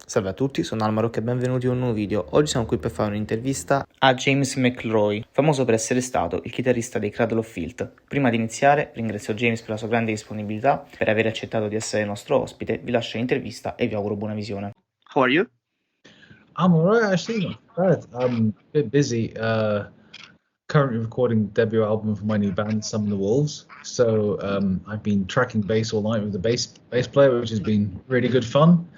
Salve a tutti, sono Almaro e benvenuti in un nuovo video. Oggi siamo qui per fare un'intervista a James Mcllroy, famoso per essere stato il chitarrista dei Cradle of Filth. Prima di iniziare ringrazio James per la sua grande disponibilità, per aver accettato di essere il nostro ospite, vi lascio l'intervista e vi auguro buona visione. How are you? I'm alright, actually, not bad. I'm a bit busy. Currently recording the debut album for my new band, Summon the Wolves. So I've been tracking bass all night with the bass player, which has been really good fun.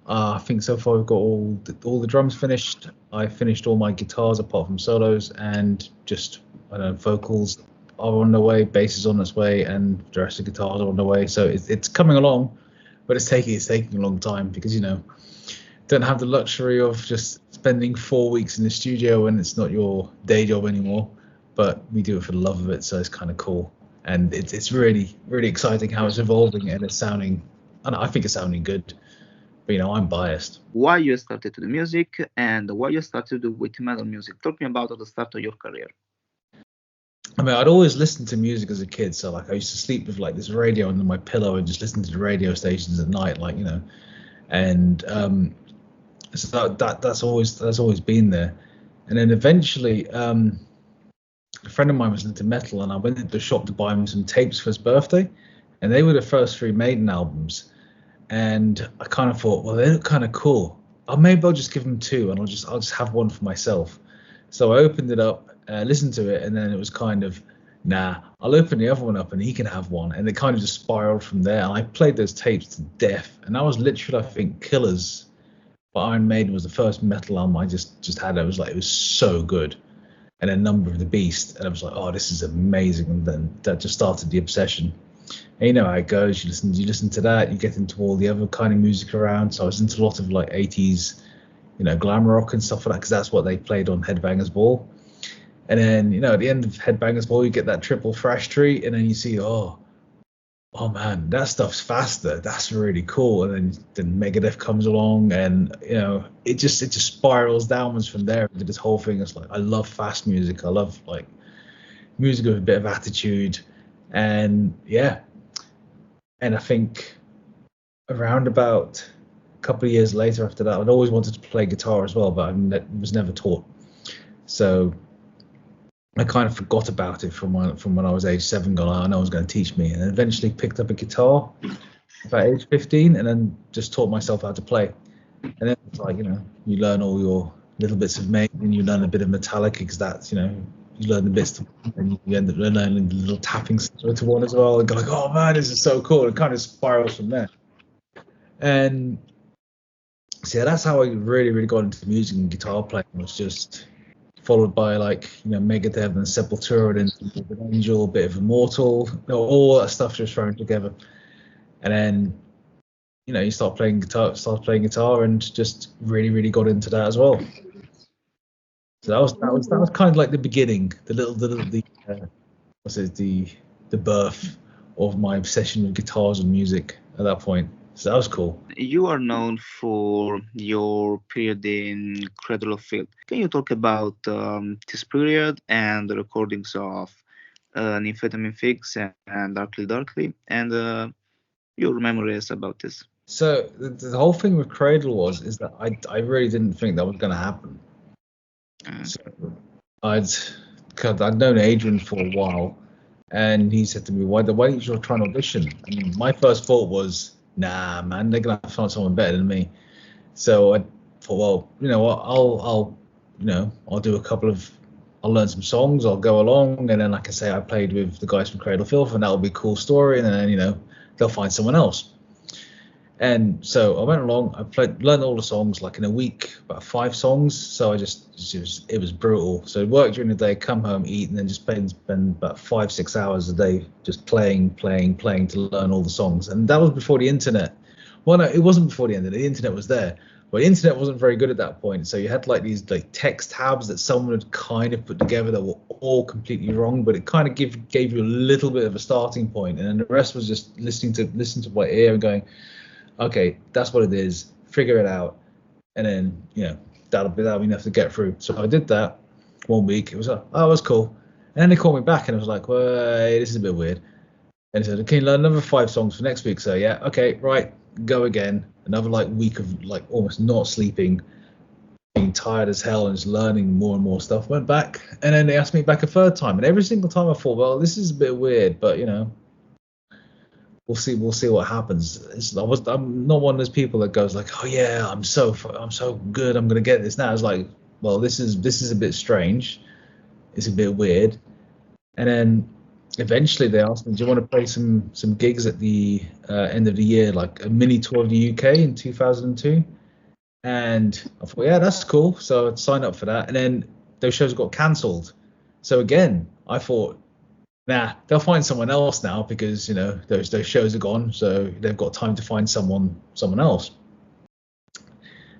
I think so far we've got all the drums finished. I finished all my guitars apart from solos, and just vocals are on the way, bass is on its way, and the rest of the guitars are on the way. So it's coming along, but it's taking a long time because don't have the luxury of just spending 4 weeks in the studio when it's not your day job anymore, but we do it for the love of it, so it's kind of cool. And it's really, really exciting how it's evolving, and I think it's sounding good, but I'm biased. Why you started to do music and why you started with metal music? Talk me about at the start of your career. I mean, I'd always listened to music as a kid, so I used to sleep with this radio under my pillow and just listen to the radio stations at night, and so that's always been there. And then eventually a friend of mine was into metal, and I went into the shop to buy him some tapes for his birthday, and they were the first 3 Maiden albums, and I kind of thought, well, they look kind of cool. Maybe I'll just give them 2 and I'll just have one for myself. So I opened it up, listened to it, and then it was kind of, nah, I'll open the other one up and he can have one. And it kind of just spiraled from there, and I played those tapes to death, and that was literally, I think, Killers by Iron Maiden was the first metal album I just had. It was so good. And then Number of the Beast, and I was like, oh, this is amazing. And then that just started the obsession. And you know how it goes. You listen to that, you get into all the other kind of music around. So I was into a lot of 80s, glam rock and stuff like that, because that's what they played on Headbangers Ball. And then, at the end of Headbangers Ball, you get that triple thrash treat, and then you see, oh man, that stuff's faster. That's really cool. And then Megadeth comes along, and it just spirals downwards from there into this whole thing. It's like, I love fast music. I love music with a bit of attitude, and yeah. And I think around about a couple of years later after that, I'd always wanted to play guitar as well, but I was never taught. So I kind of forgot about it from when I was age 7, going, I know I was going to teach me, and eventually picked up a guitar about age 15, and then just taught myself how to play. And then it's you learn all your little bits of Maiden, you learn a bit of Metallica, because that's, you learn the bits, and you end up learning the little tapping to one as well, and go oh man, this is so cool. It kind of spirals from there. And so yeah, that's how I really, really got into music and guitar playing, was just followed by Megadeth and Sepultura, and then Angel, a bit of Immortal, all that stuff just thrown together. And then you start playing guitar, and just really, really got into that as well. So that was kind of like the beginning, the birth of my obsession with guitars and music at that point. So that was cool. You are known for your period in Cradle of Filth. Can you talk about this period and the recordings of Amphetamine Figs and Darkly, and your memories about this? So the whole thing with Cradle is that I really didn't think that was going to happen. So I'd known Adrian for a while, and he said to me, why don't you try and audition? I mean, my first thought was, nah, man, they're gonna have to find someone better than me. So I thought, well, you know what, I'll do I'll learn some songs, I'll go along, and then I can say I played with the guys from Cradle of Filth, and that'll be a cool story, and then they'll find someone else. And so I went along, learned all the songs in a week, about 5 songs. So it was brutal. So I worked during the day, come home, eat, and then just spend about 5-6 hours a day just playing to learn all the songs. And that was before the internet. Well, no, it wasn't before the internet. The internet was there, but the internet wasn't very good at that point. So you had these text tabs that someone had kind of put together that were all completely wrong, but it kind of gave you a little bit of a starting point, and then the rest was just listening to my ear and going, okay, that's what it is, figure it out, and then that'll be enough to get through. So I did that 1 week. It was it was cool, and then they called me back, and I was like, well, this is a bit weird. And he said, okay, learn another 5 songs for next week. So yeah, okay, right, go again. Another like week of like almost not sleeping, being tired as hell, and just learning more and more stuff. Went back, and then they asked me back a third time, and every single time I thought, well, this is a bit weird, but we'll see what happens. I'm not one of those people that goes like, oh yeah, I'm so good, I'm gonna get this now. It's like, well, this is a bit strange, it's a bit weird. And then eventually they asked me, do you want to play some gigs at the end of the year, like a mini tour of the UK in 2002? And I thought, yeah, that's cool. So I'd sign up for that. And then those shows got cancelled. So again, I thought, nah, they'll find someone else now, because those shows are gone. So they've got time to find someone else.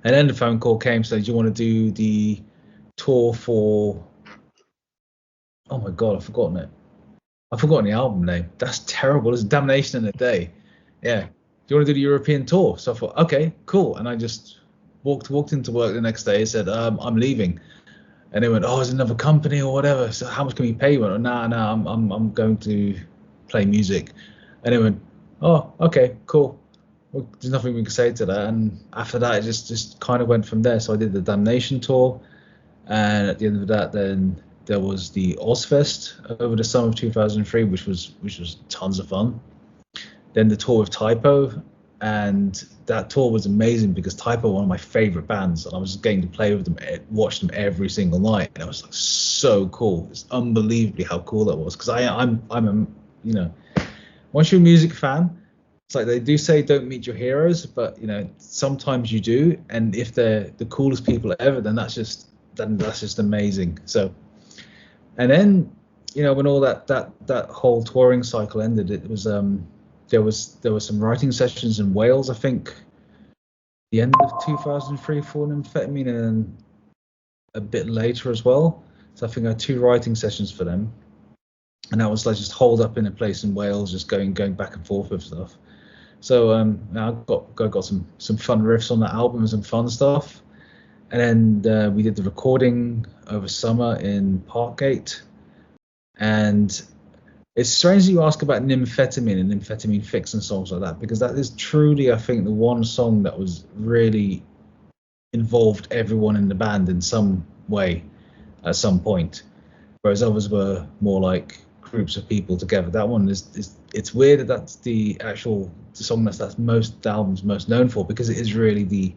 And then the phone call came, saying, do you want to do the tour for? Oh my God, I've forgotten it. I've forgotten the album name. That's terrible. It's Damnation in a Day. Yeah. Do you want to do the European tour? So I thought, okay, cool. And I just walked into work the next day and said, I'm leaving. And they went, oh, it's another company or whatever. So how much can we pay you? I went, nah, I'm going to play music. And they went, oh, okay, cool. Well, there's nothing we can say to that. And after that, it just kind of went from there. So I did the Damnation tour. And at the end of that, then there was the Ozfest over the summer of 2003, which was tons of fun. Then the tour with Typo, and that tour was amazing because Typo are one of my favorite bands, and I was getting to play with them, watch them every single night, and it was like so cool. It's unbelievably how cool that was, because I'm a once you're a music fan, it's like they do say don't meet your heroes, but sometimes you do, and if they're the coolest people ever, then that's just amazing. So. And then, when all that whole touring cycle ended, it was there was some writing sessions in Wales, I think, the end of 2003 for Amphetamine, and then a bit later as well. So I think I had 2 writing sessions for them, and that was like just holed up in a place in Wales, just going back and forth with stuff. So I got some fun riffs on that album and some fun stuff. And then we did the recording over summer in Parkgate. And it's strange that you ask about Nymphetamine and Nymphetamine Fix and songs like that, because that is truly, I think, the one song that was really involved everyone in the band in some way at some point, whereas others were more like groups of people together. That one it's weird that that's the song that's the album's most known for, because it is really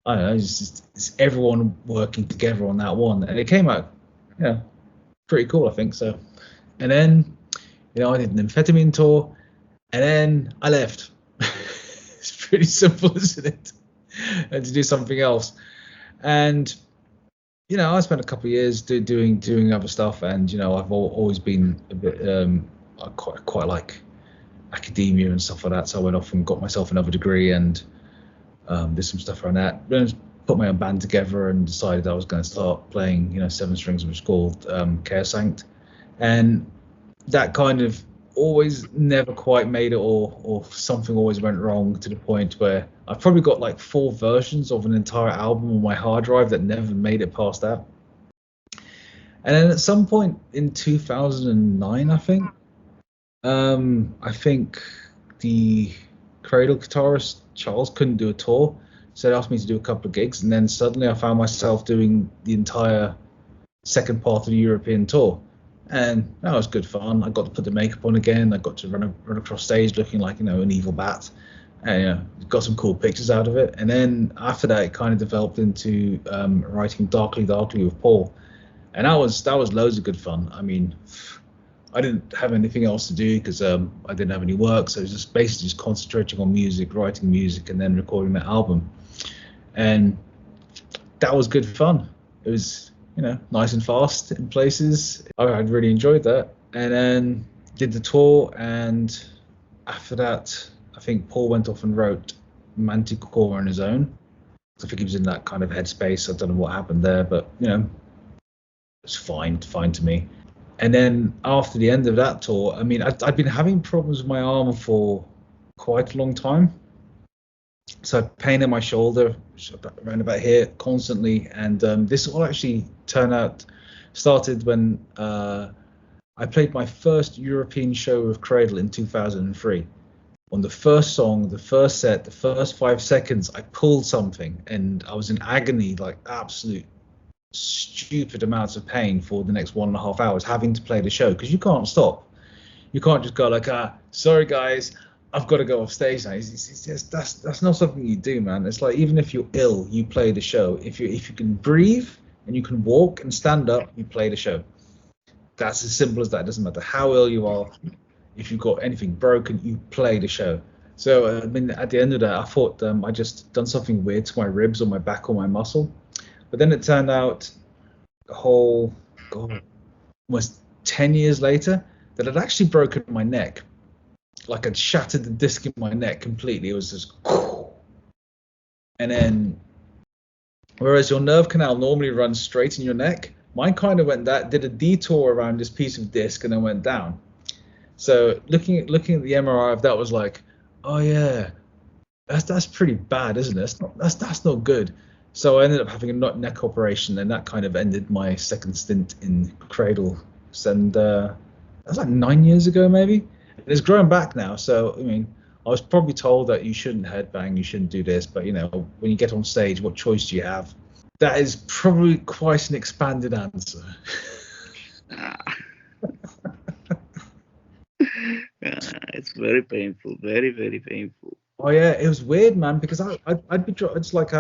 I don't know, it's everyone working together on that one, and it came out, pretty cool, I think so. And then, I did an Amphetamine tour, and then I left. It's pretty simple, isn't it? And to do something else, and I spent a couple of years doing other stuff, and I've always been a bit I quite like academia and stuff like that. So I went off and got myself another degree and did some stuff around that. Then put my own band together and decided I was going to start playing 7 strings, which is called Care Sanct, and that kind of always never quite made it, or something always went wrong, to the point where I've probably got like 4 versions of an entire album on my hard drive that never made it past that. And then at some point in 2009, I think the Cradle guitarist Charles couldn't do a tour, so they asked me to do a couple of gigs, and then suddenly I found myself doing the entire second part of the European tour, and that was good fun. I got to put the makeup on again. I got to run across stage looking like an evil bat, and got some cool pictures out of it. And then after that, it kind of developed into writing Darkly with Paul, and that was loads of good fun. I mean, I didn't have anything else to do because I didn't have any work, so it was just basically just concentrating on music, writing music, and then recording that album. And that was good fun. It was, nice and fast in places. I'd really enjoyed that. And then did the tour, and after that, I think Paul went off and wrote Manticore on his own. I think he was in that kind of headspace. I don't know what happened there, but it's fine to me. And then after the end of that tour, I mean, I'd been having problems with my arm for quite a long time. So I had pain in my shoulder, around about here, constantly. And this all actually started when I played my first European show with Cradle in 2003. on the first song, the first set, the first 5 seconds, I pulled something and I was in agony, like absolute stupid amounts of pain for the next 1.5 hours having to play the show because you can't stop. You can't just go like, sorry guys, I've got to go off stage now. It's just, that's not something you do, man. It's like even if you're ill, you play the show. If you can breathe and you can walk and stand up, you play the show. That's as simple as that. It doesn't matter how ill you are. If you've got anything broken, you play the show. So I mean, at the end of that, I thought I just done something weird to my ribs or my back or my muscle, but then it turned out a whole almost 10 years later that I'd actually broken my neck. Like I'd shattered the disc in my neck completely. It was just, and then whereas your nerve canal normally runs straight in your neck, mine kind of did a detour around this piece of disc and then went down. So looking at the MRI of that was like, oh yeah, that's pretty bad, isn't it? That's not good. So I ended up having a neck operation, and that kind of ended my second stint in Cradle. And that was like 9 years ago, maybe. And it's grown back now. So I mean, I was probably told that you shouldn't headbang, you shouldn't do this, but you know, when you get on stage, what choice do you have? That is probably quite an expanded answer. It's very painful, very, very painful. Oh yeah, it was weird, man, because I'd be it's like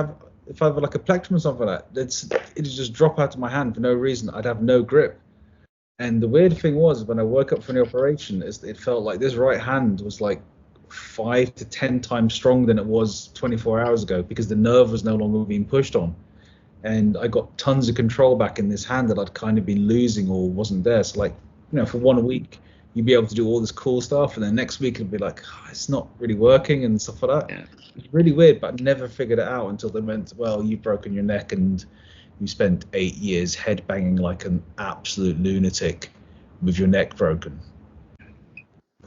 if I have like a plectrum or something like that, it'd just drop out of my hand for no reason. I'd have no grip. And the weird thing was when I woke up from the operation, it felt like this right hand was like 5 to 10 times stronger than it was 24 hours ago because the nerve was no longer being pushed on. And I got tons of control back in this hand that I'd kind of been losing or wasn't there. So like, you know, for 1 week, you'd be able to do all this cool stuff, and then next week it'd be like, it's not really working and stuff like that. Yeah. It's really weird, but I never figured it out until they went, well, you've broken your neck and you spent 8 years headbanging like an absolute lunatic with your neck broken.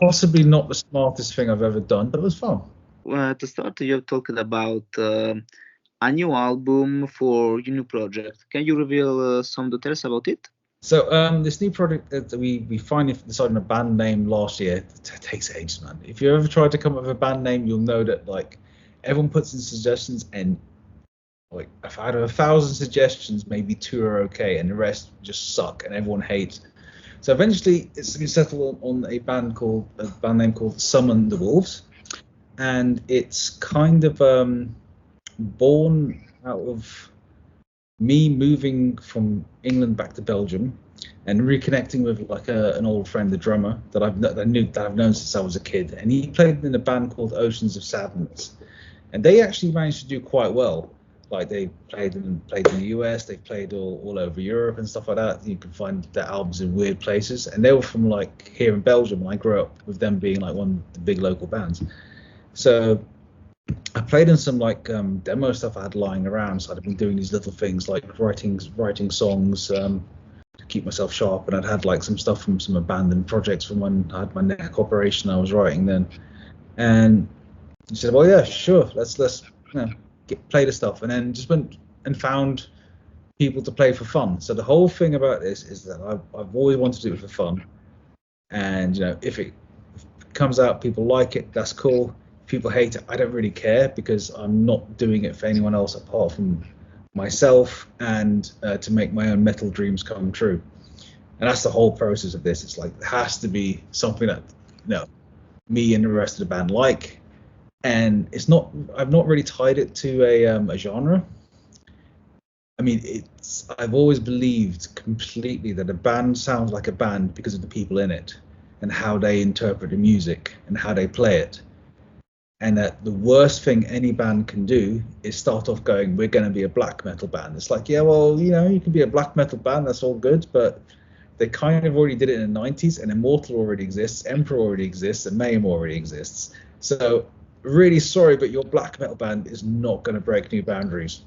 Possibly not the smartest thing I've ever done, but it was fun. To start, you're talking about a new album for your new project. Can you reveal some details about it? So this new project that we finally decided on a band name last year. It takes ages, man. If you ever tried to come up with a band name, you'll know that like everyone puts in suggestions, and like out of 1,000 suggestions, maybe 2 are okay, and the rest just suck, and everyone hates. So eventually, it's been settled on a band name called Summon the Wolves, and it's kind of born out of me moving from England back to Belgium and reconnecting with like an old friend, the drummer that I've known since I was a kid, and he played in a band called Oceans of Sadness, and they actually managed to do quite well. Like they played in the US, they played all over Europe and stuff like that. You can find their albums in weird places, and they were from like here in Belgium, and I grew up with them being like one of the big local bands. So I played in some like demo stuff I had lying around. So I'd been doing these little things like writing songs to keep myself sharp, and I'd had like some stuff from some abandoned projects from when I had my neck operation I was writing then. And he said, well, yeah, sure, let's play the stuff, and then just went and found people to play for fun. So the whole thing about this is that I've always wanted to do it for fun, and you know, if it comes out, people like it, that's cool. People hate it, I don't really care, because I'm not doing it for anyone else apart from myself, and to make my own metal dreams come true. And that's the whole process of this. It's like it has to be something that me and the rest of the band like, and I've not really tied it to a genre. I mean, I've always believed completely that a band sounds like a band because of the people in it and how they interpret the music and how they play it. And that the worst thing any band can do is start off going, we're going to be a black metal band. It's like, yeah, well, you know, you can be a black metal band, that's all good, but they kind of already did it in the 90s, and Immortal already exists, Emperor already exists, and Mayhem already exists. So really sorry, but your black metal band is not going to break new boundaries,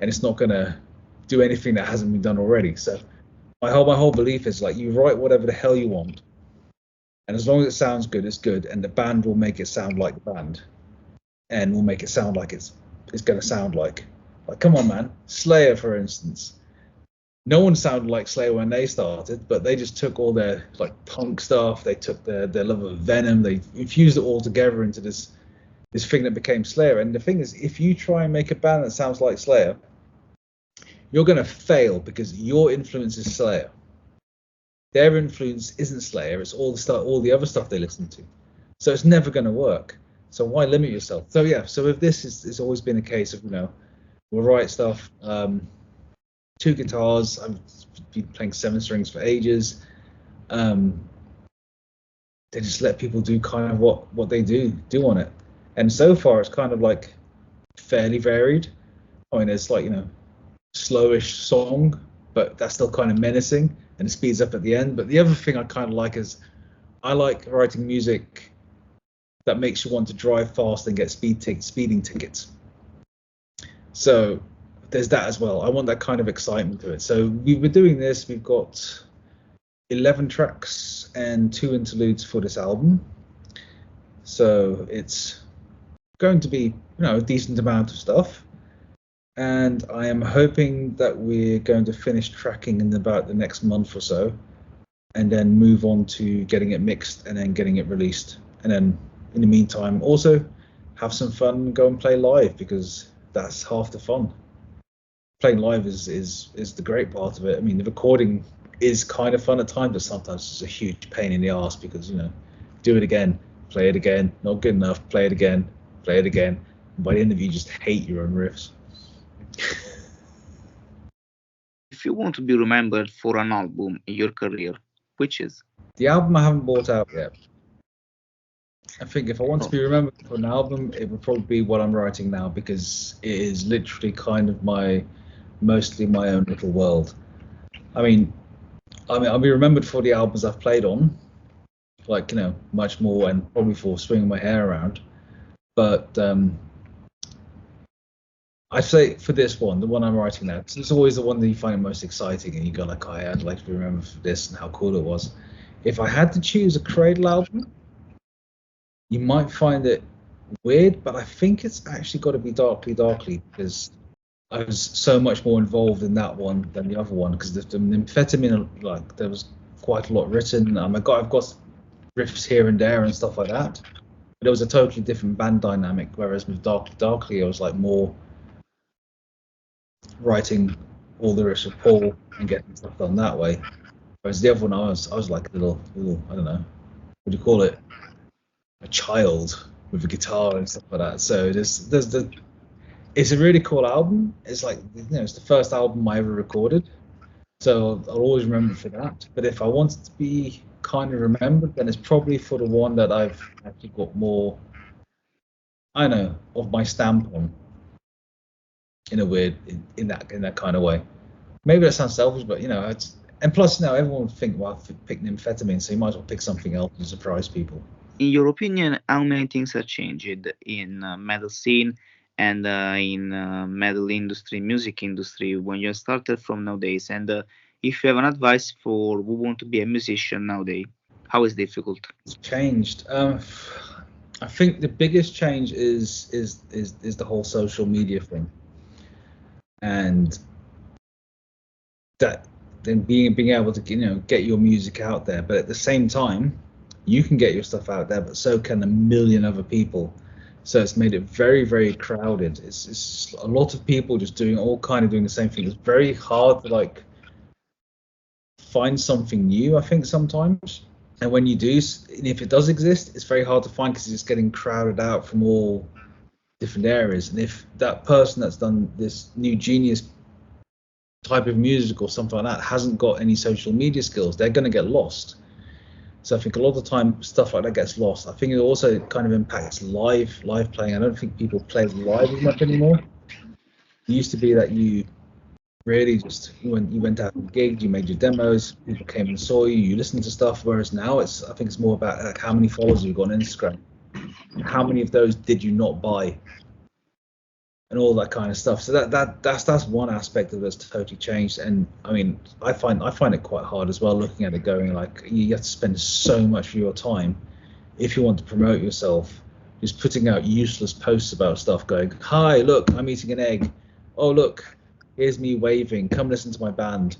and it's not going to do anything that hasn't been done already. So my whole belief is like, you write whatever the hell you want, and as long as it sounds good, it's good, and the band will make it sound like the band, and will make it sound like it's going to sound like come on, man, Slayer, for instance. no one sounded like Slayer when they started, but they just took all their like punk stuff, they took their love of Venom, they infused it all together into this thing that became Slayer. And the thing is, if you try and make a band that sounds like Slayer, you're going to fail because your influence is Slayer. Their influence isn't Slayer. It's all the other stuff they listen to. So it's never going to work. So why limit yourself? So yeah. So with this, it's always been a case of we'll write stuff. 2 guitars. I've been playing 7 strings for ages. They just let people do kind of what they do on it. And so far, it's kind of like fairly varied. I mean, it's like slowish song, but that's still kind of menacing, and it speeds up at the end. But the other thing I kind of like is I like writing music that makes you want to drive fast and get speeding tickets. So there's that as well. I want that kind of excitement to it. So we were doing this. We've got 11 tracks and 2 interludes for this album. So it's going to be a decent amount of stuff. And I am hoping that we're going to finish tracking in about the next month or so, and then move on to getting it mixed and then getting it released. And then in the meantime, also have some fun and go and play live, because that's half the fun. Playing live is the great part of it. I mean, the recording is kind of fun at times, but sometimes it's a huge pain in the ass because do it again, play it again, not good enough, play it again. And by the end of it, you just hate your own riffs. If you want to be remembered for an album in your career, which is? The album I haven't bought out yet. I think if I want to be remembered for an album, it would probably be what I'm writing now, because it is literally kind of mostly my own little world. I mean, I'll be remembered for the albums I've played on, like much more, and probably for swinging my hair around. But I'd say for this one, the one I'm writing now, it's always the one that you find most exciting, and you go like, I'd like to be remembered for this and how cool it was. If I had to choose a Cradle album, you might find it weird, but I think it's actually got to be Darkly, because I was so much more involved in that one than the other one, because the Amphetamine, like, there was quite a lot written. I've got riffs here and there and stuff like that, but it was a totally different band dynamic. Whereas with Darkly, I was like more writing all the riffs of Paul and getting stuff done that way. Whereas the other one, I was like a little, I don't know, what do you call it? A child with a guitar and stuff like that. So it's a really cool album. It's like, it's the first album I ever recorded, so I'll always remember for that. But if I wanted to be kind of remembered, then it's probably for the one that I've actually got more, I don't know, of my stamp on, in a weird, in that kind of way. Maybe that sounds selfish, but it's, and plus now everyone would think, well, I've picked Amphetamine, so you might as well pick something else to surprise people. In your opinion, how many things have changed in metal scene and in metal industry, music industry, when you started from nowadays? And if you have an advice for who want to be a musician nowadays, how is difficult? It's changed. I think the biggest change is the whole social media thing, and that then being able to get your music out there, but at the same time, you can get your stuff out there, but so can a million other people. So it's made it very, very crowded. It's a lot of people just doing the same thing. It's very hard to find something new, I think, sometimes. And when you do, and if it does exist, it's very hard to find, because it's getting crowded out from all different areas. And if that person that's done this new genius type of music or something like that hasn't got any social media skills, they're going to get lost. So I think a lot of the time stuff like that gets lost. I think it also kind of impacts live playing. I don't think people play live as much anymore. It used to be that you really just, when you went out and gigged, you made your demos, people came and saw you, you listened to stuff. Whereas now I think it's more about like how many followers you've got on Instagram, and how many of those did you not buy, and all that kind of stuff. So that's one aspect of it's totally changed. And I mean, I find it quite hard as well, looking at it, going like, you have to spend so much of your time, if you want to promote yourself, just putting out useless posts about stuff, going, hi, look, I'm eating an egg. Oh, look, here's me waving, come listen to my band,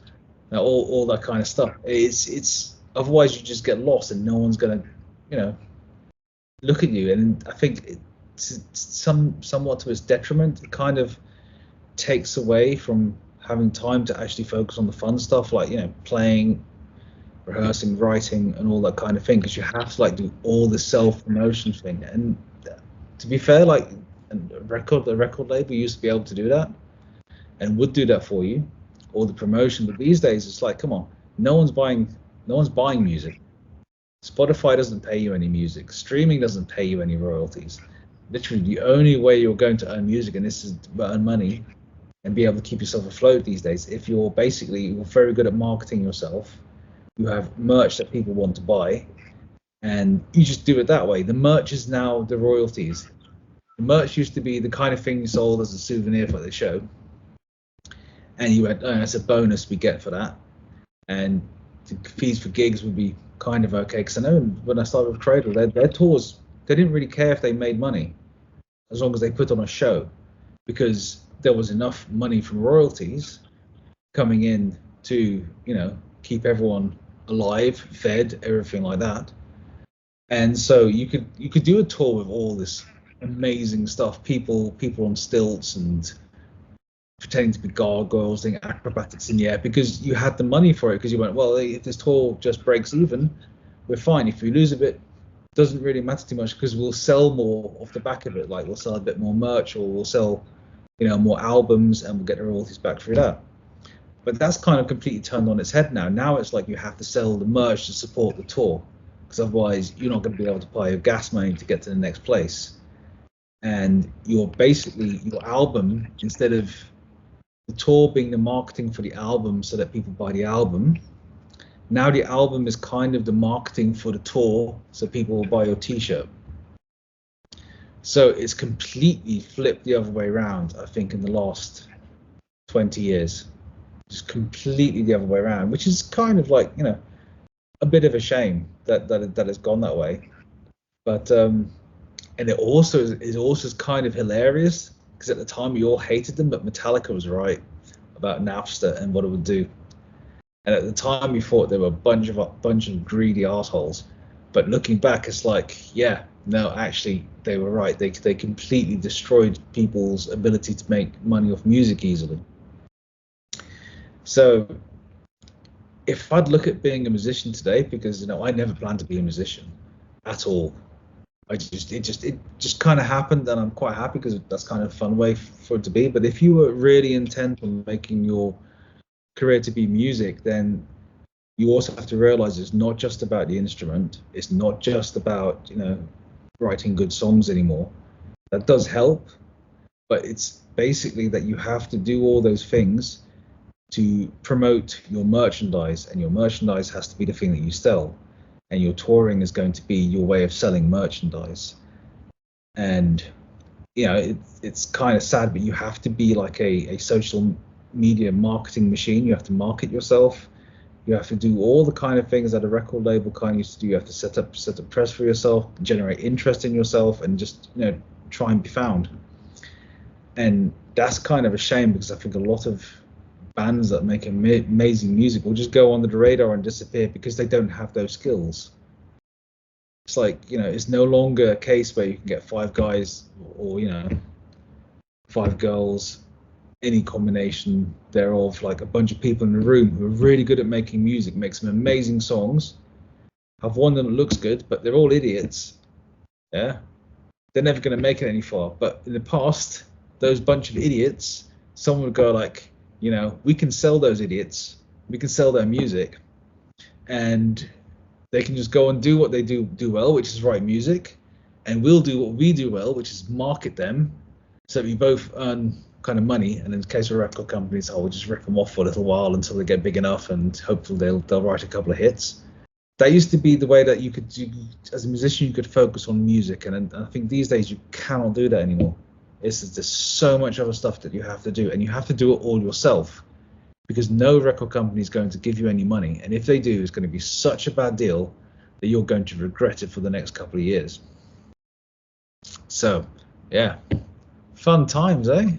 all that kind of stuff. It's otherwise you just get lost and no one's gonna, you know, look at you. And I think it's somewhat to its detriment. It kind of takes away from having time to actually focus on the fun stuff, like, you know, playing, rehearsing, writing, and all that kind of thing, because you have to like do all the self-promotion thing. And to be fair, like the record label used to be able to do that and would do that for you, all the promotion. But these days it's like, come on, no one's buying music. Spotify doesn't pay you any music. Streaming doesn't pay you any royalties. Literally, the only way you're going to earn music, and this is earn money and be able to keep yourself afloat these days, if you're very good at marketing yourself, you have merch that people want to buy, and you just do it that way. The merch is now the royalties. The merch used to be the kind of thing you sold as a souvenir for the show, and you went, oh, that's a bonus we get for that. And the fees for gigs would be kind of okay, because I know when I started with Cradle, their tours, they didn't really care if they made money as long as they put on a show, because there was enough money from royalties coming in to, you know, keep everyone alive, fed, everything like that. And so you could do a tour with all this amazing stuff, people on stilts and pretending to be gargoyles, doing acrobatics in the air, because you had the money for it, because you went, well, if this tour just breaks even, we're fine. If we lose a bit, doesn't really matter too much, because we'll sell more off the back of it. Like, we'll sell a bit more merch, or we'll sell, you know, more albums, and we'll get the royalties back through that. But that's kind of completely turned on its head now. Now it's like you have to sell the merch to support the tour, because otherwise you're not going to be able to buy your gas money to get to the next place. And you're basically, your album, instead of the tour being the marketing for the album so that people buy the album, now the album is kind of the marketing for the tour so people will buy your t-shirt. So it's completely flipped the other way around, I think, in the last 20 years. Just completely the other way around, which is kind of like, you know, a bit of a shame that has gone that way. But and it also is kind of hilarious, because at the time we all hated them, but Metallica was right about Napster and what it would do. And at the time we thought they were a bunch of greedy assholes. But looking back, it's like, yeah, no, actually they were right. They completely destroyed people's ability to make money off music easily. So if I'd look at being a musician today, because, you know, I never planned to be a musician at all. It just kind of happened, and I'm quite happy, because that's kind of a fun way for it to be. But if you were really intent on making your career to be music, then you also have to realize it's not just about the instrument. It's not just about, you know, writing good songs anymore. That does help, but it's basically that you have to do all those things to promote your merchandise, and your merchandise has to be the thing that you sell, and your touring is going to be your way of selling merchandise. And, you know, it's kind of sad, but you have to be like a social media marketing machine. You have to market yourself. You have to do all the kind of things that a record label kind of used to do. You have to set up press for yourself, generate interest in yourself, and just, you know, try and be found. And that's kind of a shame, because I think a lot of bands that make amazing music will just go under the radar and disappear because they don't have those skills. It's like, you know, it's no longer a case where you can get 5 guys or, you know, 5 girls, any combination thereof, like a bunch of people in a room who are really good at making music, make some amazing songs, have one that looks good, but they're all idiots. Yeah, they're never going to make it any far. But in the past, those bunch of idiots, someone would go like, you know, we can sell those idiots, we can sell their music, and they can just go and do what they do well, which is write music, and we'll do what we do well, which is market them, so that we both earn kind of money. And in the case of record companies, we'll just rip them off for a little while until they get big enough, and hopefully they'll write a couple of hits. That used to be the way that you could do, as a musician, you could focus on music, and I think these days you cannot do that anymore. There's so much other stuff that you have to do, and you have to do it all yourself, because no record company is going to give you any money, and if they do, it's going to be such a bad deal that you're going to regret it for the next couple of years. So, yeah, fun times, eh?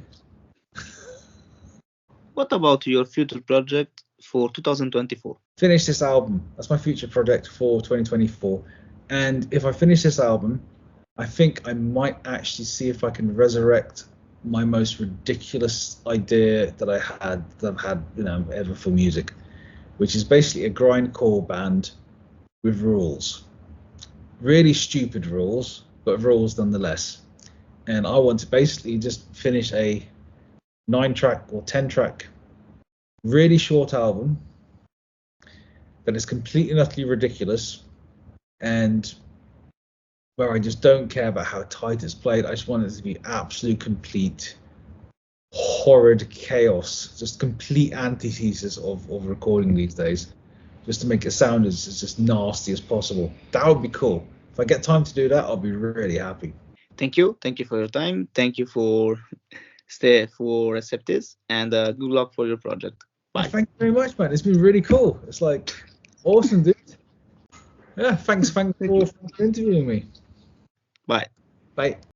What about your future project for 2024? Finish this album. That's my future project for 2024. And if I finish this album, I think I might actually see if I can resurrect my most ridiculous idea that I've had, ever for music, which is basically a grindcore band with rules. Really stupid rules, but rules nonetheless. And I want to basically just finish a 9-track or 10-track, really short album that is completely and utterly ridiculous, and where I just don't care about how tight it's played. I just want it to be absolute, complete, horrid chaos, just complete antithesis of recording these days, just to make it sound as just nasty as possible. That would be cool. If I get time to do that, I'll be really happy. Thank you for your time. Thank you for accept this, and good luck for your project. Bye. Thank you very much, man. It's been really cool. It's like awesome, dude. Yeah, thanks for interviewing me. Bye. Bye.